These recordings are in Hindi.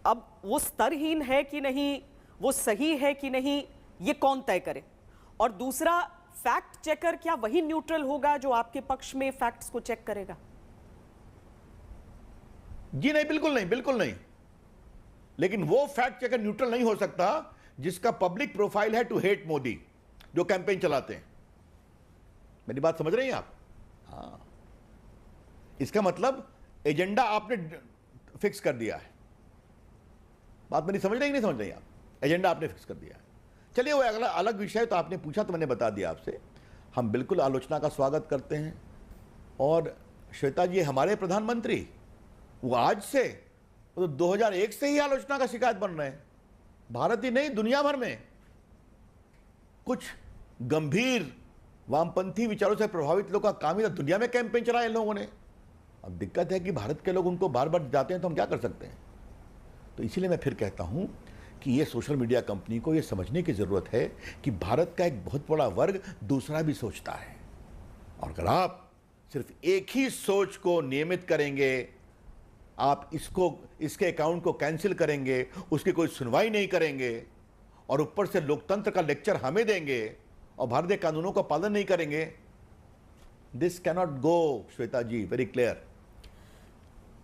अब वो स्तरहीन है कि नहीं, वो सही है कि नहीं, ये कौन तय करे? और दूसरा, फैक्ट चेकर क्या वही न्यूट्रल होगा जो आपके पक्ष में फैक्ट्स को चेक करेगा? जी नहीं, बिल्कुल नहीं, बिल्कुल नहीं। लेकिन वो फैक्ट चेकर न्यूट्रल नहीं हो सकता जिसका पब्लिक प्रोफाइल है टू हेट मोदी, जो कैंपेन चलाते हैं। मेरी बात समझ रहे हैं आप? हाँ, इसका मतलब एजेंडा आपने फिक्स कर दिया है। बात मेरी समझ रही नहीं समझ रही आप? एजेंडा आपने फिक्स कर दिया है। चलिए, वो अगला अलग विषय, तो आपने पूछा तो मैंने बता दिया आपसे। हम बिल्कुल आलोचना का स्वागत करते हैं। और श्वेता जी हमारे प्रधानमंत्री, वो आज से, वो तो 2001 से ही आलोचना का शिकायत बन रहे हैं। भारत ही नहीं, दुनिया भर में कुछ गंभीर वामपंथी विचारों से प्रभावित लोगों का काम ही था। दुनिया में कैंपेन चलाया इन लोगों ने। अब दिक्कत है कि भारत के लोग उनको बार बार जाते हैं, तो हम क्या कर सकते हैं? तो इसीलिए मैं फिर कहता हूं कि ये सोशल मीडिया कंपनी को ये समझने की जरूरत है कि भारत का एक बहुत बड़ा वर्ग दूसरा भी सोचता है। और अगर आप सिर्फ एक ही सोच को नियमित करेंगे, आप इसके अकाउंट को कैंसिल करेंगे, उसकी कोई सुनवाई नहीं करेंगे, और ऊपर से लोकतंत्र का लेक्चर हमें देंगे और भारतीय कानूनों का पालन नहीं करेंगे, this cannot go, Shweta ji, very clear.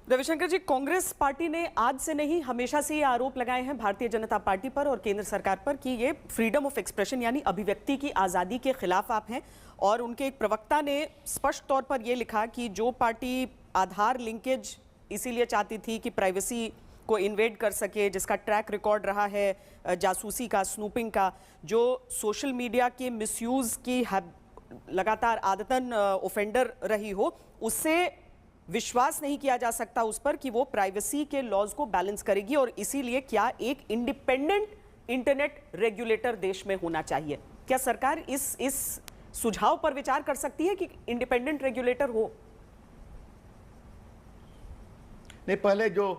Ravishankar ji, Congress party ने आज से नहीं, हमेशा से ये आरोप लगाए हैं भारतीय जनता पार्टी पर और केंद्र सरकार पर कि ये फ्रीडम ऑफ एक्सप्रेशन यानी अभिव्यक्ति की आज़ादी के खिलाफ आप हैं। और उनके एक प्रवक्ता ने स्पष्ट तौर पर यह लिखा कि जो पार्टी आधार लिंकेज इसीलिए चाहती थी कि प्राइवेसी को इन्वेड कर सके, जिसका ट्रैक रिकॉर्ड रहा है जासूसी का, स्नूपिंग का, जो सोशल मीडिया के मिसयूज़ की लगातार आदतन ऑफेंडर रही हो, उससे विश्वास नहीं किया जा सकता उस पर कि वो प्राइवेसी के लॉज को बैलेंस करेगी। और इसीलिए क्या एक इंडिपेंडेंट इंटरनेट रेगुलेटर देश में होना चाहिए? क्या सरकार इस सुझाव पर विचार कर सकती है कि इंडिपेंडेंट रेगुलेटर हो? नहीं, पहले जो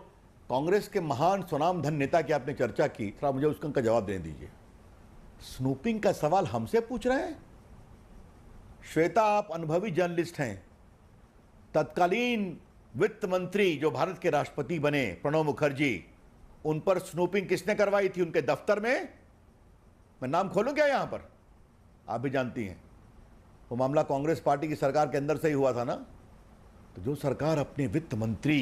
कांग्रेस के महान स्वनामधन नेता की आपने चर्चा की, थोड़ा मुझे उसका जवाब देने दीजिए। स्नूपिंग का सवाल हमसे पूछ रहे हैं? श्वेता, आप अनुभवी जर्नलिस्ट हैं। तत्कालीन वित्त मंत्री जो भारत के राष्ट्रपति बने, प्रणब मुखर्जी, उन पर स्नूपिंग किसने करवाई थी उनके दफ्तर में? मैं नाम खोलूं क्या यहां पर? आप भी जानती हैं वो मामला कांग्रेस पार्टी की सरकार के अंदर से ही हुआ था ना। तो जो सरकार अपने वित्त मंत्री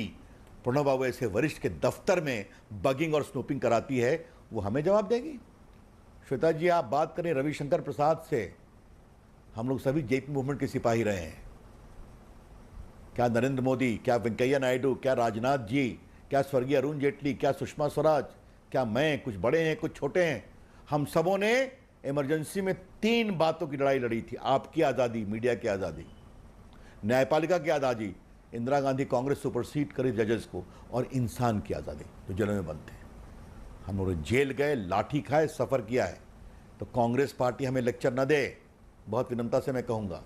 प्रणब बाबू ऐसे वरिष्ठ के दफ्तर में बगिंग और स्नूपिंग कराती है, वो हमें जवाब देगी? श्वेता जी, आप बात करें रविशंकर प्रसाद से। हम लोग सभी जेपी मूवमेंट के सिपाही रहे हैं। क्या नरेंद्र मोदी, क्या वेंकैया नायडू, क्या राजनाथ जी, क्या स्वर्गीय अरुण जेटली, क्या सुषमा स्वराज, क्या मैं, कुछ बड़े हैं कुछ छोटे हैं, हम सबों ने इमरजेंसी में 3 बातों की लड़ाई लड़ी थी। आपकी आज़ादी, मीडिया की आज़ादी, न्यायपालिका की आज़ादी, इंदिरा गांधी कांग्रेस सुपरसीड करे जजेस को, और इंसान की आज़ादी जो जेलों में बंद थे। हम लोग जेल गए, लाठी खाए, सफ़र किया है। तो कांग्रेस पार्टी हमें लेक्चर न दे, बहुत विनम्रता से मैं कहूँगा।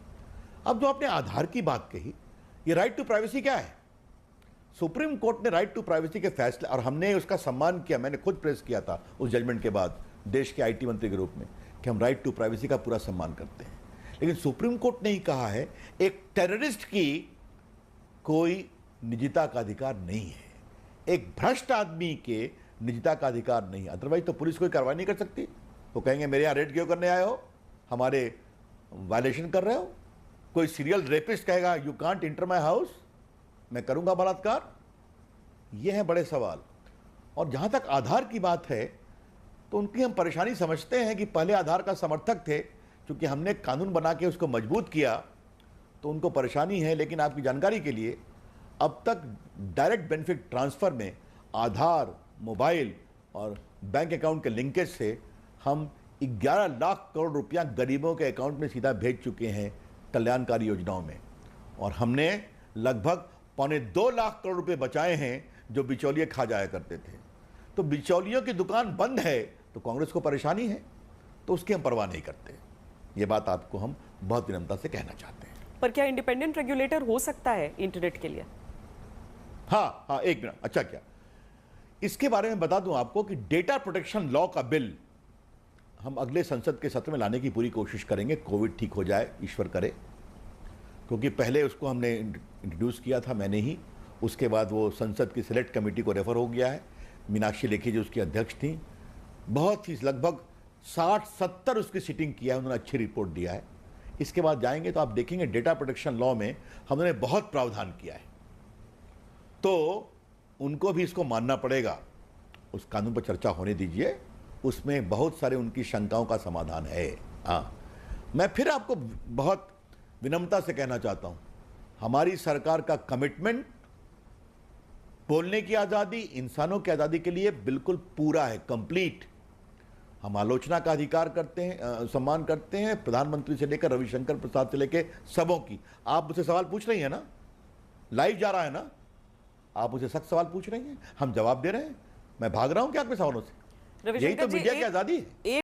अब जो आपने आधार की बात कही, ये राइट टू प्राइवेसी क्या है? सुप्रीम कोर्ट ने राइट टू प्राइवेसी के फैसले, और हमने उसका सम्मान किया, मैंने खुद प्रेस किया था उस जजमेंट के बाद देश के आईटी मंत्री के रूप में, कि हम राइट टू प्राइवेसी का पूरा सम्मान करते हैं। लेकिन सुप्रीम कोर्ट ने ही कहा है एक टेररिस्ट की कोई निजता का अधिकार नहीं है, एक भ्रष्ट आदमी के निजता का अधिकार नहीं है। अदरवाइज तो पुलिस कोई कार्रवाई नहीं कर सकती। वो कहेंगे मेरे यहाँ रेड क्यों करने आए हो, हमारे वायलेशन कर रहे हो। कोई सीरियल रेपिस्ट कहेगा you can't inter my house, मैं करूंगा बलात्कार। ये है बड़े सवाल। और जहां तक आधार की बात है, तो उनकी हम परेशानी समझते हैं कि पहले आधार का समर्थक थे, क्योंकि हमने कानून बना के उसको मजबूत किया, तो उनको परेशानी है। लेकिन आपकी जानकारी के लिए, अब तक डायरेक्ट बेनिफिट ट्रांसफर में आधार, मोबाइल और बैंक अकाउंट के लिंकेज से हम 11 लाख करोड़ रुपया गरीबों के अकाउंट में सीधा भेज चुके हैं कल्याणकारी योजनाओं में। और हमने लगभग 2.25 लाख करोड़ रुपए बचाए हैं जो बिचौलिए खा जाया करते थे। तो बिचौलियों की दुकान बंद है तो कांग्रेस को परेशानी है, तो उसकी हम परवाह नहीं करते। ये बात आपको हम बहुत विनम्रता से कहना चाहते हैं। पर क्या इंडिपेंडेंट रेगुलेटर हो सकता है इंटरनेट के लिए? हाँ, एक मिनट। अच्छा, क्या इसके बारे में बता दूं आपको कि डेटा प्रोटेक्शन लॉ का बिल हम अगले संसद के सत्र में लाने की पूरी कोशिश करेंगे। कोविड ठीक हो जाए, ईश्वर करे, क्योंकि पहले उसको हमने इंट्रोड्यूस किया था मैंने ही, उसके बाद वो संसद की सिलेक्ट कमेटी को रेफर हो गया है। मीनाक्षी लेखी जी उसकी अध्यक्ष थी, बहुत ही लगभग 60-70 उसकी सिटिंग किया है, उन्होंने अच्छी रिपोर्ट दिया है। इसके बाद जाएंगे तो आप देखेंगे डेटा प्रोटेक्शन लॉ में हमने बहुत प्रावधान किया है, तो उनको भी इसको मानना पड़ेगा। उस कानून पर चर्चा होने दीजिए, उसमें बहुत सारे उनकी शंकाओं का समाधान है। हाँ, मैं फिर आपको बहुत विनम्रता से कहना चाहता हूं, हमारी सरकार का कमिटमेंट बोलने की आज़ादी, इंसानों की आज़ादी के लिए बिल्कुल पूरा है, कंप्लीट। हम आलोचना का अधिकार करते हैं, सम्मान करते हैं, प्रधानमंत्री से लेकर रविशंकर प्रसाद से लेकर सबों की। आप मुझसे सवाल पूछ रही हैं ना, लाइव जा रहा है ना, आप मुझे सख्त सवाल पूछ रही हैं, हम जवाब दे रहे हैं। मैं भाग रहा हूं क्या आपके सवालों से? यही तो मीडिया की आज़ादी है।